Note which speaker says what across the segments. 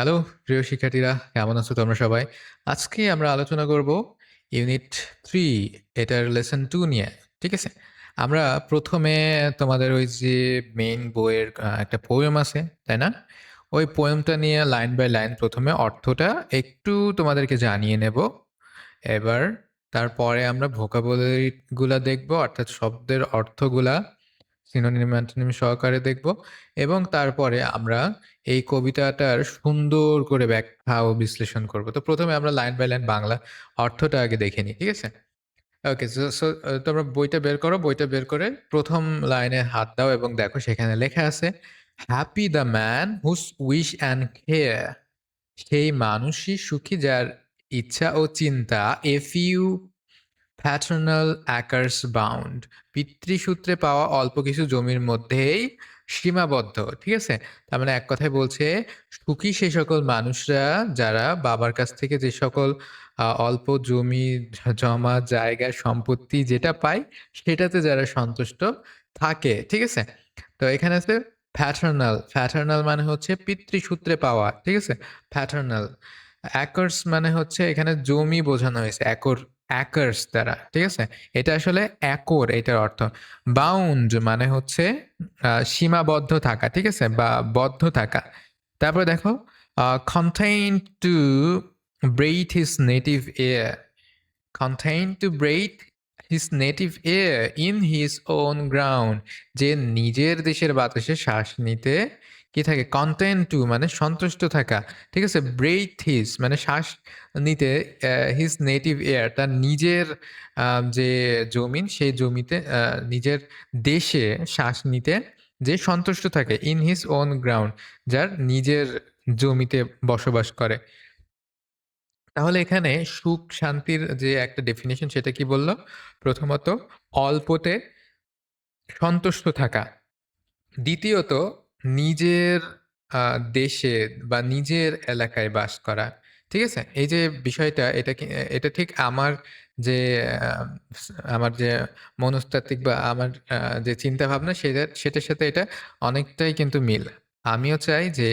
Speaker 1: Hello প্রিয় শিক্ষার্থীরা, কেমন আছো তোমরা সবাই? আজকে আমরা আলোচনা করব ইউনিট 3 এটার লেসন 2 নিয়ে। ঠিক আছে? আমরা ১ম এ তোমাদের ওই যে মেইন বইয়ের একটা পোয়েম আছে, তাই না? ওই পোয়েমটা নিয়ে লাইন বাই লাইন ১ম এ অর্থটা একটু তোমাদেরকে জানিয়ে নেব। এবার তারপরে আমরা ভোকাবুলারি গুলা দেখব, অর্থাৎ শব্দের অর্থগুলা সিনোনিম, অ্যান্টোনিম সহকারে দেখব এবং তারপরে আমরা এই কবিতাটার সুন্দর করে ব্যাখ্যা ও বিশ্লেষণ করব। তো ১ম এ আমরা লাইন বাই লাইন বাংলা অর্থটা আগে দেখে নিই। ঠিক আছে? ওকে, তোমরা বইটা বের করো। বইটা বের করে ১ম লাইনে হাত দাও এবং দেখো সেখানে লেখা আছে, "happy the man whose wish and care" সেই মানুষই সুখী যার ইচ্ছা ও চিন্তা a few paternal acres bound পিতৃসূত্রে পাওয়া অল্প কিছু জমির মধ্যেই সীমাবদ্ধ। ঠিক আছে? তার মানে এক কথায় বলছে সুখী সে সকল মানুষরা যারা বাবার কাছ থেকে যে সকল অল্প জমি জমা জায়গা সম্পত্তি যেটা পায় সেটাতে যারা সন্তুষ্ট থাকে। ঠিক আছে? তো এখানে আছে প্যাটার্নাল। প্যাটার্নাল মানে হচ্ছে পিতৃসূত্রে পাওয়া। ঠিক আছে? প্যাটার্নাল। অ্যাকার্স মানে হচ্ছে এখানে জমি বোঝানো হয়েছে। অ্যাকার্স দ্বারা। ঠিক আছে? এটা আসলে একর এটার অর্থ। বাউন্ড মানে হচ্ছে সীমাবদ্ধ থাকা। ঠিক আছে? বা বদ্ধ থাকা। তারপরে দেখো contained to breathe his native air. Contained to breathe his native air in his own ground. যে নিজের দেশের বাতাসে শ্বাস নিতে কি থাকে? content to মানে সন্তুষ্ট থাকা। ঠিক আছে? breathe his মানে শ্বাস নিতে his native air তার নিজের যে জমিন সেই জমিতে নিজের দেশে শ্বাস নিতে যে সন্তুষ্ট থাকে in his own ground যার নিজের জমিতে বসবাস করে। তাহলে এখানে সুখ শান্তির যে একটা ডেফিনিশন সেটা কি বলল? প্রথমত অল্পতে সন্তুষ্ট থাকা। দ্বিতীয়ত নিজের আ দেশে বা নিজের এলাকায় বাস করা। ঠিক আছে? এই যে বিষয়টা এটা ঠিক আমার যে আ আমার যে মনস্তাত্ত্বিক বা আমার যে চিন্তাভাবনা সেটার সাথে এটা অনেকটাই কিন্তু মিল। আমিও চাই যে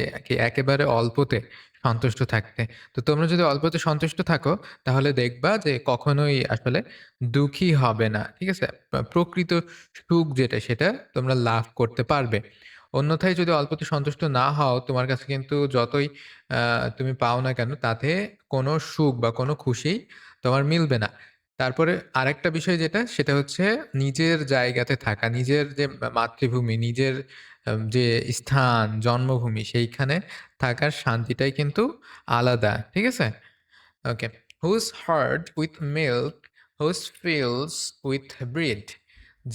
Speaker 1: একেবারে অল্পতে সন্তুষ্ট থাকতে। তো তোমরা যদি অল্পতে সন্তুষ্ট থাকো তাহলে দেখবা যে কখনোই আসলে দুঃখী হবে না। ঠিক আছে? প্রকৃত সুখ যেটা সেটা তোমরা লাভ করতে পারবে। অন্যথায় যদি অল্পতে সন্তুষ্ট না হও, তোমার কাছে কিন্তু যতই আ তুমি পাও না কেন তাতে কোনো সুখ বা কোনো খুশি তোমার মিলবে না। তারপরে আরেকটা বিষয় যেটা সেটা হচ্ছে নিজের জায়গাতে থাকা। নিজের যে মাতৃভূমি, নিজের যে স্থান, জন্মভূমি সেইখানে থাকার শান্তিটাই কিন্তু আলাদা। ঠিক আছে? ওকে। Whose heart with milk, whose fields with bread.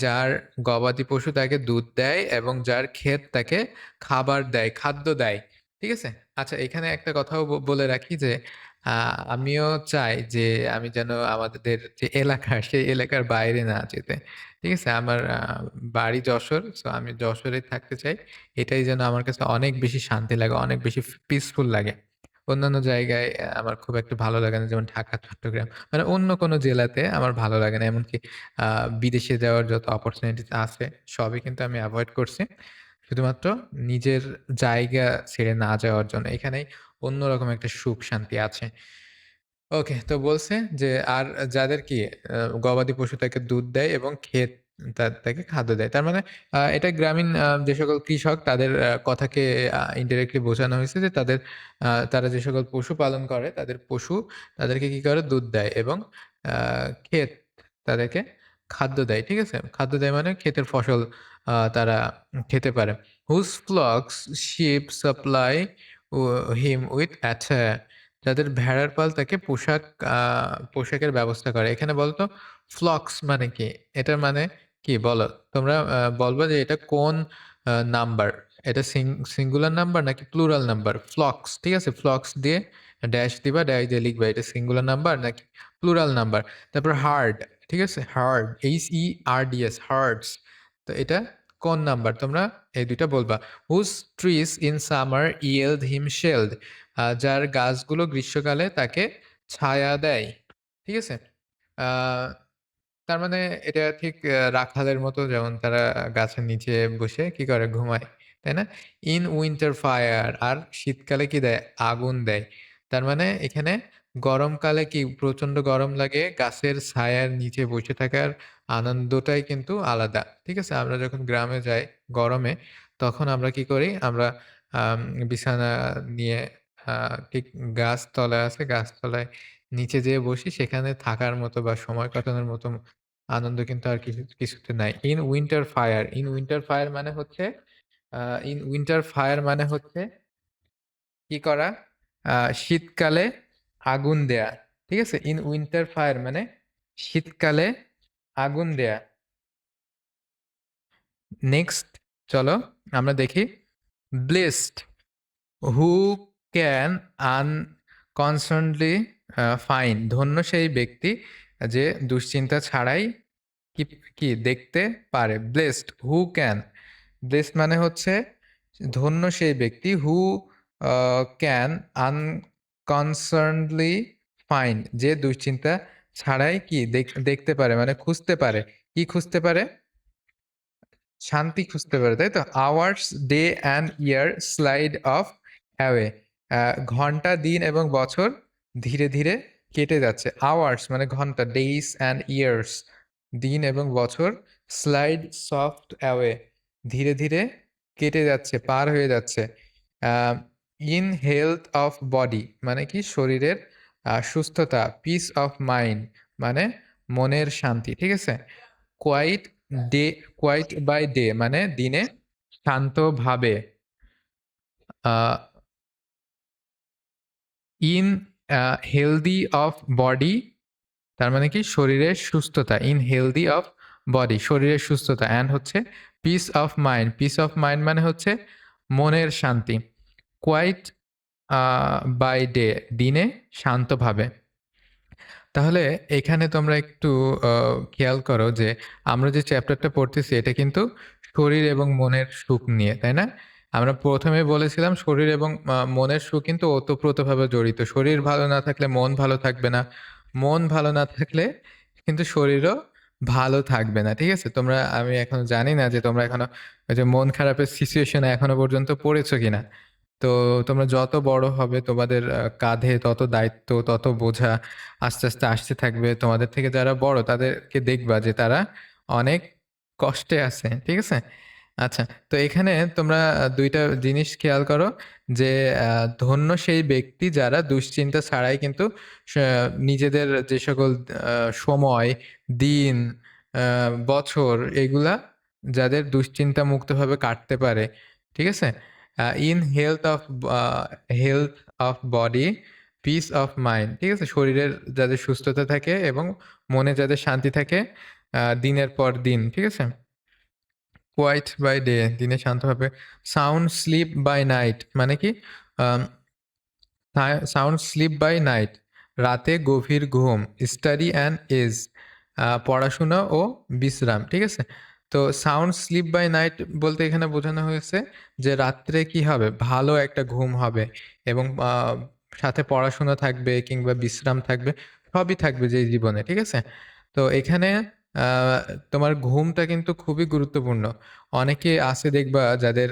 Speaker 1: যার গবাদি পশু তাকে দুধ দেয় এবং যার ক্ষেত তাকে খাবার দেয়, খাদ্য দেয়। ঠিক আছে? আচ্ছা, এখানে একটা কথাও বলে রাখি যে আ আমিও চাই যে আমি যেন আমাদের যে এলাকা সেই এলাকার বাইরে না যেতে। ঠিক আছে? আমার বাড়ি যশোর। সো আমি যশোরেই থাকতে চাই। এটাই যেন আমার কাছে অনেক বেশি শান্তি লাগে, অনেক বেশি পিসফুল লাগে। অন্যান্য জায়গায় আমার খুব একটা ভালো লাগে না। যেমন ঢাকা, চট্টগ্রাম। মানে অন্য কোনো জেলাতে আমার ভালো লাগে না। এমনকি আ বিদেশে যাওয়ার যত অপরচুনিটিস আছে সবই কিন্তু আমি এভয়েড করছি। শুধুমাত্র নিজের জায়গা ছেড়ে না যাওয়ার জন্য। এখানেই অন্যরকম একটা সুখ শান্তি আছে। ওকে, তো বলছে যে আর যাদের কি গবাদি পশু তাকে দুধ দেয় এবং ক্ষেত তাকে খাদ্য দেয়। তার মানে এটা গ্রামীণ যে সকল কৃষক তাদের কথাকে ইনডিরেক্টলি বোঝানো হয়েছে যে তারা যে সকল পশু পালন করে তাদের পশু তাদেরকে কি করে? দুধ দেয় এবং আ ক্ষেত তাদেরকে খাদ্য দেয়। ঠিক আছে? খাদ্য দেয় মানে ক্ষেতের ফসল তারা খেতে পারে। Whose flocks sheep supply O him with attire. যাদের ভেড়ার পাল তাকে আ পোশাকের ব্যবস্থা করে। এখানে বলো তো ফ্লক্স মানে কি? এটার মানে কি বলো? তোমরা বলবা যে এটা কোন নাম্বার? এটা সিঙ্গুলার নাম্বার নাকি প্লুরাল নাম্বার? ফ্লক্স, ঠিক আছে? ফ্লক্স দিয়ে ড্যাশ দিবা, ড্যাশ দিয়ে লিখবা এটা সিঙ্গুলার নাম্বার নাকি প্লুরাল নাম্বার। তারপর হার্ড, ঠিক আছে? Hard, HERDS hertz. তো এটা কোন নাম্বার? তোমরা এই ২ টা বলবা। Whose trees in summer yield him shade. যার গাছগুলো গ্রীষ্মকালে তাকে ছায়া দেয়। ঠিক আছে? আ তার মানে এটা ঠিক রাখালের মতো যেমন তারা গাছের নিচে বসে কি করে? ঘুমায়। তাই না? ইন উইন্টার ফায়ার আর শীতকালে কি দেয়? আগুন দেয়। তার মানে এখানে গরমকালে কি প্রচন্ড গরম লাগে, গাছের ছায়ার নিচে বসে থাকার আনন্দটাই কিন্তু আলাদা। ঠিক আছে? আমরা যখন গ্রামে যাই গরমে, তখন আমরা কি করি? আমরা আম বিছানা নিয়ে আ ঠিক গাছতলা আছে, গাছতলায় নিচে যেয়ে বসি। সেখানে থাকার মতো বা সময় কাটানোর মতো আনন্দ কিন্তু আর কিছুতে নাই। In winter fire, in winter fire মানে হচ্ছে আ ইন উইন্টার ফায়ার মানে হচ্ছে কি করা? আ শীতকালে আগুন দেয়া। ঠিক আছে? ইন উইন্টার ফায়ার মানে শীতকালে আগুন দেয়া। নেক্সট চলো আমরা দেখি ব্লেসড হু ক্যান আনকনসার্নডলি ফাইন ধন্য সেই ব্যক্তি যে দুশ্চিন্তা ছাড়াই কি দেখতে পারে। ব্লেসড হু ক্যান ব্লেসড মানে হচ্ছে ধন্য সেই ব্যক্তি হু ক্যান আনকনসার্নডলি ফাইন্ড যে দুশ্চিন্তা ছাড়াই কি দেখতে পারে মানে খুঁজতে পারে। কি খুঁজতে পারে? শান্তি খুঁজতে পারে, তাই তো? Hours, day and year slide of away. আ ঘন্টা, দিন এবং বছর ধীরে, ধীরে কেটে যাচ্ছে। আওয়ার্স মানে ঘন্টা, ডেইস অ্যান্ড ইয়ার্স দিন এবং বছর স্লাইড সফট অ্যাওয়ে ধীরে, ধীরে কেটে যাচ্ছে, পার হয়ে যাচ্ছে। আ ইন হেলথ অফ বডি মানে কি? শরীরের সুস্থতা। পিস অফ মাইন্ড মানে মনের শান্তি। ঠিক আছে? Quiet day quiet by day মানে দিনে শান্তভাবে। Ah in healthy of body তার মানে কি? শরীরের সুস্থতা। ইন হেলথি অফ বডি শরীরের সুস্থতা অ্যান্ড হচ্ছে piece of mind. Piece of mind মানে হচ্ছে মনের শান্তি। কোয়াইট আ বাই ডে দিনে শান্তভাবে। তাহলে এখানে তোমরা একটু আ খেয়াল করো যে আমরা যে চ্যাপ্টারটা পড়তেছি এটা কিন্তু শরীর এবং মনের সুখ নিয়ে, তাই না? আমরা ১ম এ বলেছিলাম শরীর এবং মনের সুখ কিন্তু ওতপ্রোতভাবে জড়িত। শরীর ভালো না থাকলে মন ভালো থাকবে না। মন ভালো না থাকলে কিন্তু শরীরও ভালো থাকবে না। ঠিক আছে? আমি এখনো জানি না যে তোমরা এখনো ওই যে মন খারাপের সিচুয়েশন এ এখনো পর্যন্ত পড়েছো কিনা? তো তোমরা যত বড় হবে তোমাদের কাঁধে তত দায়িত্ব, তত বোঝা আস্তে, আস্তে আসতে থাকবে। তোমাদের থেকে যারা বড় তাদেরকে দেখবা যে তারা অনেক কষ্টে আছে। ঠিক আছে? আচ্ছা, তো এখানে তোমরা ২ টা জিনিস খেয়াল করো যে ধন্য সেই ব্যক্তি যারা দুশ্চিন্তা ছাড়াই কিন্তু সা নিজেদের যে সকল আ সময়, দিন, আ বছর এগুলা যাদের দুশ্চিন্তা মুক্তভাবে কাটতে পারে। ঠিক আছে? In a health of body, piece of mind. ঠিক আছে? শরীরের যাদের সুস্থতা থাকে এবং মনে যাদের শান্তি থাকে দিনের পর দিন। ঠিক আছে? কোয়াইট বাই ডে দিনে শান্তভাবে। সাউন্ড স্লিপ বাই নাইট মানে কি? আম সাউন্ড স্লিপ বাই নাইট রাতে গভীর ঘুম। স্টাডি অ্যান্ড এজ পড়াশোনা ও বিশ্রাম। ঠিক আছে? তো সাউন্ড স্লিপ বাই নাইট বলতে এখানে বোঝানো হয়েছে যে রাত্রে কি হবে? ভালো একটা ঘুম হবে এবং সাথে পড়াশোনা থাকবে কিংবা বিশ্রাম থাকবে। সবই থাকবে যে জীবনে। ঠিক আছে? তো এখানে আ তোমার ঘুমটা কিন্তু খুবই গুরুত্বপূর্ণ। অনেকে আছে দেখবা যাদের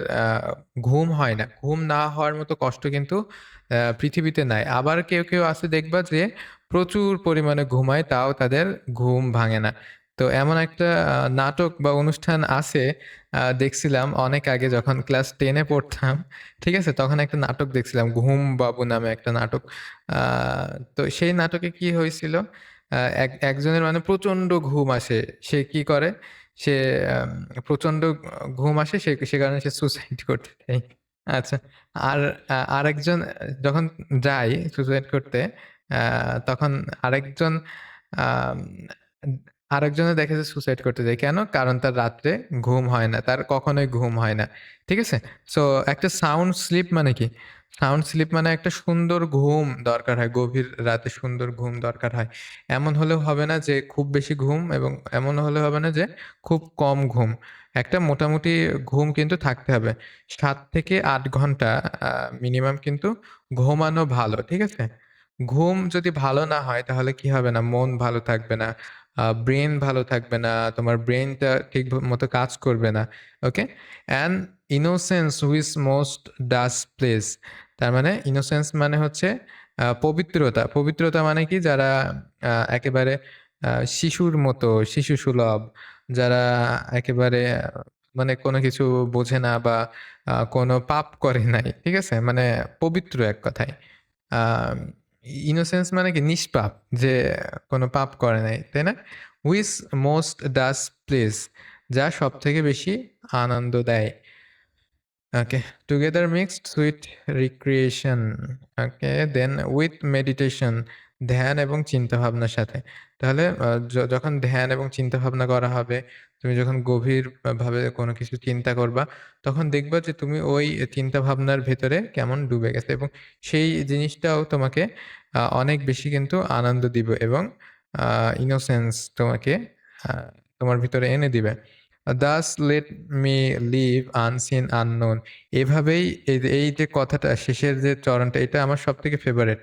Speaker 1: ঘুম হয় না। ঘুম না হওয়ার মতো কষ্ট কিন্তু পৃথিবীতে নাই। আবার কেউ, কেউ আছে দেখবা যে প্রচুর পরিমাণে ঘুমায় তাও তাদের ঘুম ভাঙে না। তো এমন একটা নাটক বা অনুষ্ঠান আছে দেখছিলাম অনেক আগে যখন ক্লাস 10 এ পড়তাম। ঠিক আছে? তখন একটা নাটক দেখছিলাম 'ঘুম বাবু' নামে একটা নাটক। আ তো সেই নাটকে কি হয়েছিল? একজনের মানে প্রচন্ড ঘুম আসে। সে কি করে? সে আম প্রচন্ড ঘুম আসে সে কারণে সে সুসাইড করতে চায়। আচ্ছা। আর আরেকজন যখন যায় সুসাইড করতে, আ তখন আরেকজন আম আরেকজনে দেখে যে সুসাইড করতে যায়। কেন? কারণ তার রাত্রে ঘুম হয় না। তার কখনোই ঘুম হয় না। ঠিক আছে? সো একটা সাউন্ড স্লিপ মানে কি? সাউন্ড স্লিপ মানে একটা সুন্দর ঘুম দরকার হয়। গভীর রাতে সুন্দর ঘুম দরকার হয়। এমন হলেও হবে না যে খুব বেশি ঘুম এবং এমন হলে হবে না যে খুব কম ঘুম। একটা মোটামুটি ঘুম কিন্তু থাকতে হবে। ৭ থেকে ৮ ঘন্টা আ মিনিমাম কিন্তু ঘুমানো ভালো। ঠিক আছে? ঘুম যদি ভালো না হয় তাহলে কি হবে না? মন ভালো থাকবে না। ব্রেইন ভালো থাকবে না, তোমার ব্রেইনটা ঠিক মতো কাজ করবে না। Okay? And innocence which most does place. তার মানে ইনোসেন্স মানে হচ্ছে পবিত্রতা। পবিত্রতা মানে কি? যারা একেবারে শিশুর মতো, শিশুসুলভ, যারা একেবারে মানে কোনো কিছু বোঝে না বা কোনো পাপ করে নাই। ঠিক আছে? মানে পবিত্র এক কথায়। আম ইনোসেন্স মানে কি? নিষ্পাপ, যে কোনো পাপ করে নাই। তাই না? হুইচ মোস্ট ডাজ প্লেস, যা সবথেকে বেশি আনন্দ দেয়। Okay. Together mixed sweet recreation. Okay. Then with meditation, ধ্যান এবং চিন্তাভাবনার সাথে। তাহলে যখন ধ্যান এবং চিন্তাভাবনা করা হবে, তুমি যখন গভীর ভাবে কোনো কিছু চিন্তা করবা, তখন দেখবা যে তুমি ওই চিন্তাভাবনার ভেতরে কেমন ডুবে গেছে, এবং সেই জিনিসটাও তোমাকে অনেক বেশি কিন্তু আনন্দ দিবে, এবং ইনোসেন্স তোমাকে আ তোমার ভিতরে এনে দিবে। "Thus let me live unseen unknown." এভাবেই এই যে কথাটা শেষের যে চরণটা, এটা আমার সবথেকে favourite.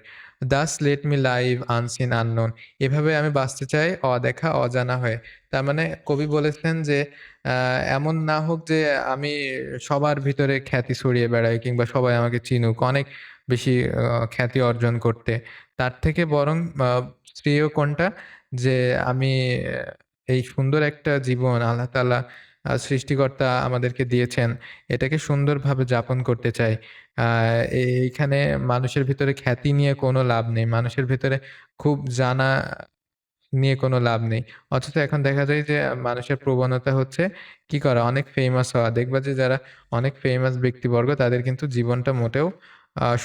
Speaker 1: "Thus let me live unseen unknown." এভাবে আমি বাঁচতে চাই অদেখা অজানা হয়ে। তার মানে কবি বলেছেন যে আ এমন না হোক যে আমি সবার ভিতরে খ্যাতি ছড়িয়ে বেড়াই, কিংবা সবাই আমাকে চিনুক অনেক বেশি খ্যাতি অর্জন করতে। তার থেকে বরং শ্রেয় কোনটা? যে আমি এই সুন্দর একটা জীবন আল্লাহ তাআলা সৃষ্টিকর্তা আমাদেরকে দিয়েছেন, এটাকে সুন্দরভাবে যাপন করতে চাই। আ এইখানে মানুষের ভিতরে খ্যাতি নিয়ে কোনো লাভ নেই। মানুষের ভেতরে খুব জানা নিয়ে কোনো লাভ নেই। অথচ এখন দেখা যায় যে মানুষের প্রবণতা হচ্ছে কি করা? অনেক ফেমাস হওয়া। দেখবা যে যারা অনেক ফেমাস ব্যক্তিবর্গ, তাদের কিন্তু জীবনটা মোটেও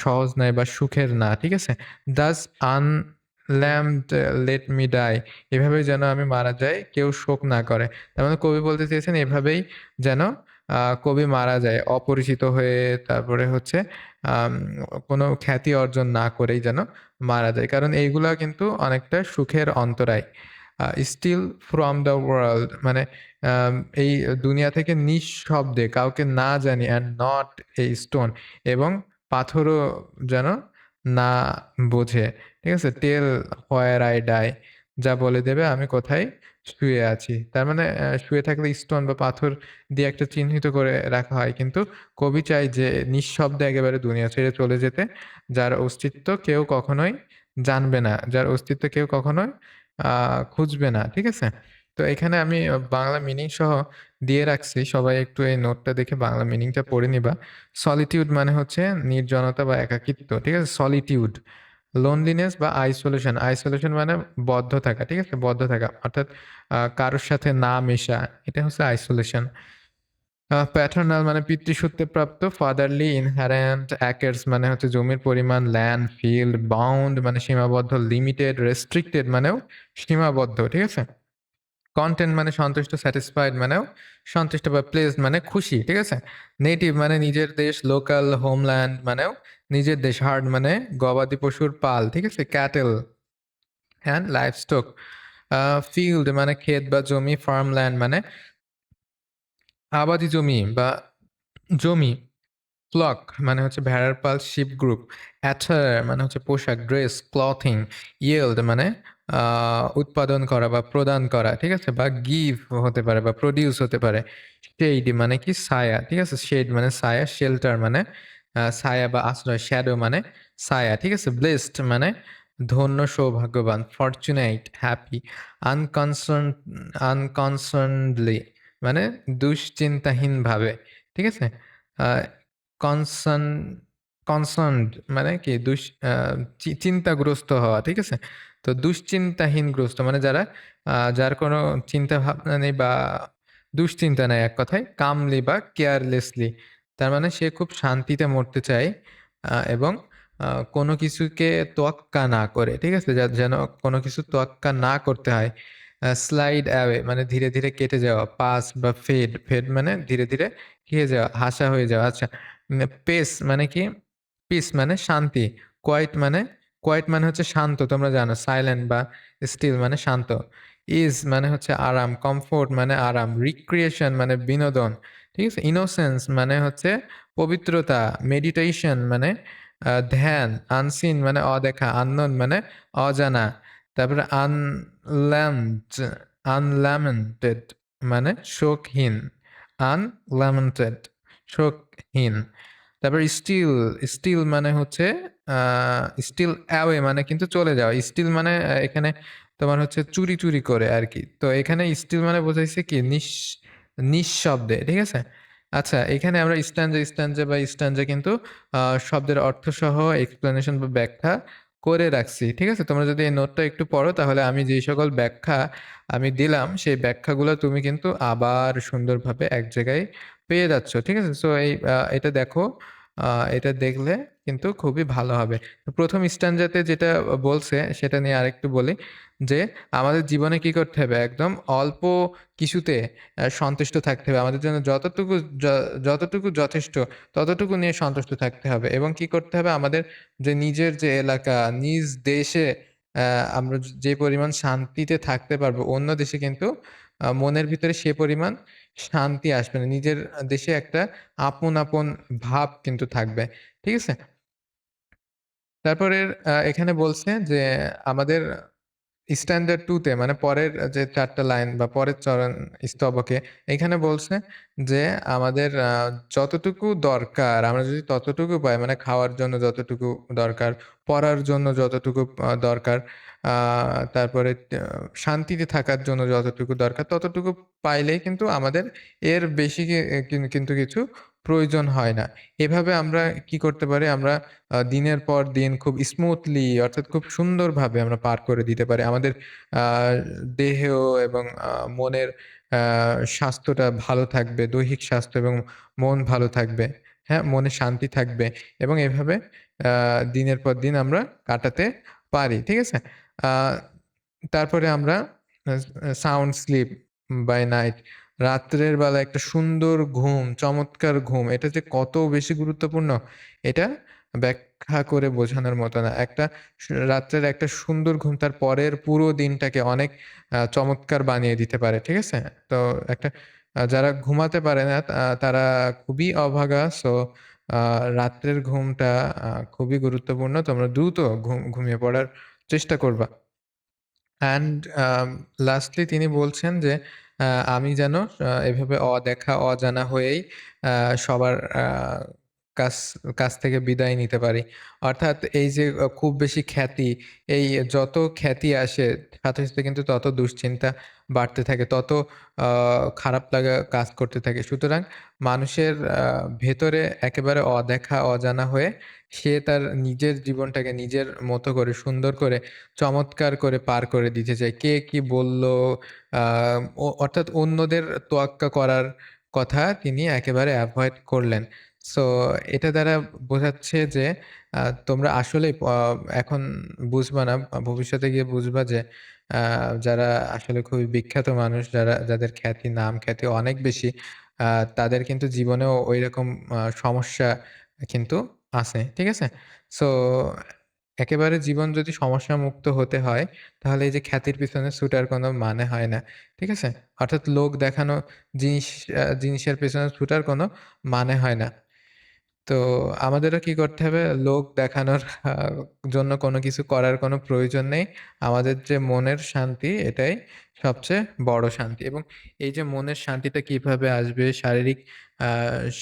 Speaker 1: সহজ নয় বা সুখের না। ঠিক আছে? "Thus unlammed let me die." এভাবেই যেন আমি মারা যাই, কেউ শোক না করে। তার মানে কবি বলতে চেয়েছেন এভাবেই যেন কবি মারা যায়। অপরিচিত হয়ে, তারপরে হচ্ছে আম কোনো খ্যাতি অর্জন না করেই যেন মারা যায়। কারণ এইগুলা কিন্তু অনেকটা সুখের অন্তরায়। "Steal from the world" মানে আম এই দুনিয়া থেকে নিঃশব্দে, কাউকে না জানিয়ে, and not a stone, এবং পাথরও যেন না বোঝে। ঠিক আছে? "Tell where I die." যা বলে দেবে আমি কোথায় শুয়ে আছি। তার মানে শুয়ে থাকলে স্টোন বা পাথর দিয়ে একটা চিহ্নিত করে রাখা হয়। কিন্তু কবি চায় যে নিঃশব্দে একেবারে দুনিয়া ছেড়ে চলে যেতে, যার অস্তিত্ব কেউ কখনোই জানবে না, যার অস্তিত্ব কেউ কখনোই আ খুঁজবে না। ঠিক আছে? তো এখানে আমি বাংলা মিনিং সহ দিয়ে রাখছি। সবাই একটু এই নোটটা দেখে বাংলা মিনিংটা পড়ে নিবা। সলিটিউড মানে হচ্ছে নির্জনতা বা একাকিত্ব। ঠিক আছে? সলিটিউড। লোনলিনেস বা আইসোলেশন। আইসোলেশন মানে বদ্ধ থাকা। ঠিক আছে? বদ্ধ থাকা। অর্থাৎ কারো সাথে না মেশা। এটা হচ্ছে আইসোলেশন। প্যাটার্নাল মানে পিতৃসূত্রে প্রাপ্ত, ফাদারলি ইনহেরেন্ট অ্যাকার্স মানে হচ্ছে জমির পরিমাণ, ল্যান্ড, ফিল্ড, বাউন্ড মানে সীমাবদ্ধ, লিমিটেড, রেস্ট্রিক্টেড মানেও সীমাবদ্ধ। ঠিক আছে? কনটেন্ট মানে সন্তুষ্ট, স্যাটিসফাইড মানেও সন্তুষ্ট, বা প্লেসড মানে খুশি। ঠিক আছে? নেটিভ মানে নিজের দেশ, লোকাল, হোমল্যান্ড মানেও নিজের দেশ, হার্ড মানে গবাদি পশুর পাল। ঠিক আছে? Cattle and livestock. ফিল্ড মানে ক্ষেত বা জমি, ফার্মল্যান্ড মানে আবাদি জমি বা জমি। ফ্লক মানে হচ্ছে ভেড়ার পাল, শিপ গ্রুপ। অ্যাটায়ার মানে হচ্ছে পোশাক, ড্রেস, ক্লথিং। ইয়েল্ড মানে উৎপাদন করা বা প্রদান করা। ঠিক আছে? বা গিভ হতে পারে বা প্রডিউস হতে পারে। শেড মানে কি? ছায়া। ঠিক আছে? শেড মানে ছায়া। শেল্টার মানে ছায়া বা আশ্রয়। শ্যাডো মানে ছায়া। ঠিক আছে? ব্লেসড মানে ধন্য, সৌভাগ্যবান। Fortunate, happy. আনকনসার্ন আনকনসার্নডলি মানে দুশ্চিন্তাহীনভাবে। ঠিক আছে? আ কনসার্ন কনসার্নড মানে কি? আ চিন্তাগ্রস্ত হওয়া। ঠিক আছে? তো দুশ্চিন্তাহীনগ্রস্ত মানে যারা যার কোনো চিন্তা ভাবনা নেই বা দুশ্চিন্তা নাই এক কথায়। কামলি বা কেয়ারলেসলি। তার মানে সে খুব শান্তিতে মরতে চায়, এবং কোনো কিছুকে তোয়াক্কা না করে। ঠিক আছে? যেন কোনো কিছু তোয়াক্কা না করতে হয়। স্লাইড অ্যাওয়ে মানে ধীরে, ধীরে কেটে যাওয়া। পাস বা ফেড, ফেড মানে ধীরে, ধীরে খেয়ে যাওয়া, হাসা হয়ে যাওয়া। আচ্ছা। পেস মানে কি? পিস মানে শান্তি। কোয়েট মানে কোয়েট মানে হচ্ছে শান্ত, তোমরা জানো। সাইলেন্ট বা স্টিল মানে শান্ত। ইজ মানে হচ্ছে আরাম। কমফোর্ট মানে আরাম। রিক্রিয়েশন মানে বিনোদন। ঠিক আছে? ইনোসেন্স মানে হচ্ছে পবিত্রতা। মেডিটেশন মানে ধ্যান। আনসিন মানে অদেখা। আননোন মানে অজানা। তারপরে আনল্যামেন্টেড মানে শোকহীন। আনল্যামেন্টেড শোকহীন। তারপর স্টিল মানে হচ্ছে আ স্টিল অ্যাওয়ে মানে কিন্তু চলে যাওয়া। স্টিল মানে এখানে তোমার হচ্ছে চুরি করে আরকি। তো এখানে স্টিল মানে বোঝাইছে কি নিঃশব্দে, ঠিক আছে? আচ্ছা এখানে আমরা স্ট্যান্জা বা স্ট্যান্জা কিন্তু আ শব্দের অর্থসহ explanation বা ব্যাখ্যা করে রাখছি। ঠিক আছে? তোমরা যদি এই নোটটা একটু পড়ো তাহলে আমি যেই সকল ব্যাখ্যা আমি দিলাম সেই ব্যাখ্যাগুলো তুমি কিন্তু আবার সুন্দরভাবে এক জায়গায় পেয়ে যাচ্ছ। ঠিক আছে? সো এটা দেখো। আ এটা দেখলে কিন্তু খুবই ভালো হবে। তো ১ম স্ট্যান্জাতে যেটা বলছে সেটা নিয়ে আরেকটু বলি যে, আমাদের জীবনে কি করতে হবে? একদম অল্প কিছুতে সন্তুষ্ট থাকতে হবে। আমাদের জন্য য যতটুকু যথেষ্ট ততটুকু নিয়ে সন্তুষ্ট থাকতে হবে এবং কি করতে হবে? আমাদের যে নিজের যে এলাকা, নিজ দেশে অ্যা আমরা যে পরিমাণ শান্তিতে থাকতে পারবো, অন্য দেশে কিন্তু মনের ভিতরে সে পরিমাণ শান্তি আসবে না। নিজের দেশে একটা আপন ভাব কিন্তু থাকবে। ঠিক আছে? তারপরের এখানে বলছে যে আমাদের স্ট্যান্ডার্ড 2 তে মানে পরের যে ৪ টা লাইন বা পরের স্তবকে এখানে বলছে যে আমাদের যতটুকু দরকার আমরা যদি ততটুকু পাই মানে খাওয়ার জন্য যতটুকু দরকার, পড়ার জন্য যতটুকু দরকার, আ তারপরে শান্তিতে থাকার জন্য যতটুকু দরকার ততটুকু পাইলেই কিন্তু আমাদের এর বেশি কিন্তু কিছু প্রয়োজন হয় না। এভাবে আমরা কি করতে পারি? আমরা দিনের পর দিন খুব স্মুথলি অর্থাৎ খুব সুন্দরভাবে আমরা পার করে দিতে পারি। আমাদের আ দেহেও এবং মনের আ স্বাস্থ্যটা ভালো থাকবে, দৈহিক স্বাস্থ্য এবং মন ভালো থাকবে। হ্যাঁ? মনে শান্তি থাকবে এবং এভাবে আ দিনের পর দিন আমরা কাটাতে পারি। ঠিক আছে? আ তারপরে আমরা সাউন্ড স্লিপ বাই নাইট রাত্রের বেলা একটা সুন্দর ঘুম, চমৎকার ঘুম এটা যে কত বেশি গুরুত্বপূর্ণ এটা ব্যাখ্যা করে বোঝানোর মতো না। একটা রাত্রের একটা সুন্দর ঘুম তার পরের পুরো দিনটাকে অনেক চমৎকার বানিয়ে দিতে পারে। ঠিক আছে? তো একটা যারা ঘুমাতে পারে না তারা খুবই অভাগা। সো আ রাত্রের ঘুমটা খুবই গুরুত্বপূর্ণ। তোমরা দ্রুত ঘুমিয়ে পড়ার চেষ্টা করবা। অ্যান্ড লাস্টলি তিনি বলছেন যে, আ আমি যেন এভাবে অদেখা, অজানা হয়েই সবার কাছ কাছ থেকে বিদায় নিতে পারি। অর্থাৎ এই যে খুব বেশি খ্যাতি, এই যত খ্যাতি আসে সাথে কিন্তু তত দুশ্চিন্তা বাড়তে থাকে, তত আ খারাপ লাগা কাজ করতে থাকে। সুতরাং মানুষের ভেতরে একেবারে অদেখা, অজানা হয়ে সে তার নিজের জীবনটাকে নিজের মতো করে সুন্দর করে চমৎকার করে পার করে দিতে চাই। কে কি বলল আ অর্থাৎ অন্যদের তোয়াক্কা করার কথা তিনি একেবারে এভয়েড করলেন। সো এটা দ্বারা বোঝাচ্ছে যে তোমরা আসলেই এখন বুঝবা না, ভবিষ্যতে গিয়ে বুঝবা যে আ যারা আসলে খুবই বিখ্যাত মানুষ, যাদের খ্যাতি, নাম খ্যাতি অনেক বেশি, আ তাদের কিন্তু জীবনেও ঐরকম সমস্যা কিন্তু আছে। ঠিক আছে? সো একেবারে জীবন যদি সমস্যামুক্ত হতে হয়, তাহলে এই যে খ্যাতির পিছনে ছুটার কোনো মানে হয় না। ঠিক আছে? অর্থাৎ লোক দেখানো জিনিস জিনিসের পেছনে ছুটার কোনো মানে হয় না। তো আমাদেরও কি করতে হবে? লোক দেখানোর আ জন্য কোনো কিছু করার কোনো প্রয়োজন নেই। আমাদের যে মনের শান্তি এটাই সবচেয়ে বড় শান্তি এবং এই যে মনের শান্তিটা কিভাবে আসবে, শারীরিক আ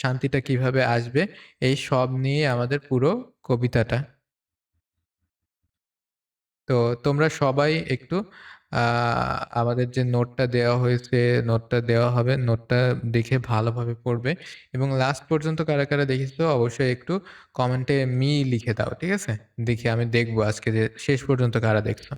Speaker 1: শান্তিটা কিভাবে আসবে, এই সব নিয়ে আমাদের পুরো কবিতাটা। তো তোমরা সবাই একটু আ আমাদের যে নোটটা দেওয়া হয়েছে, নোটটা দেওয়া হবে, নোটটা দেখে ভালোভাবে পড়বে এবং লাস্ট পর্যন্ত কারা দেখেছো অবশ্যই একটু কমেন্টে লিখে দাও। ঠিক আছে? দেখি আমি দেখব আজকে যে শেষ পর্যন্ত কারা দেখছো।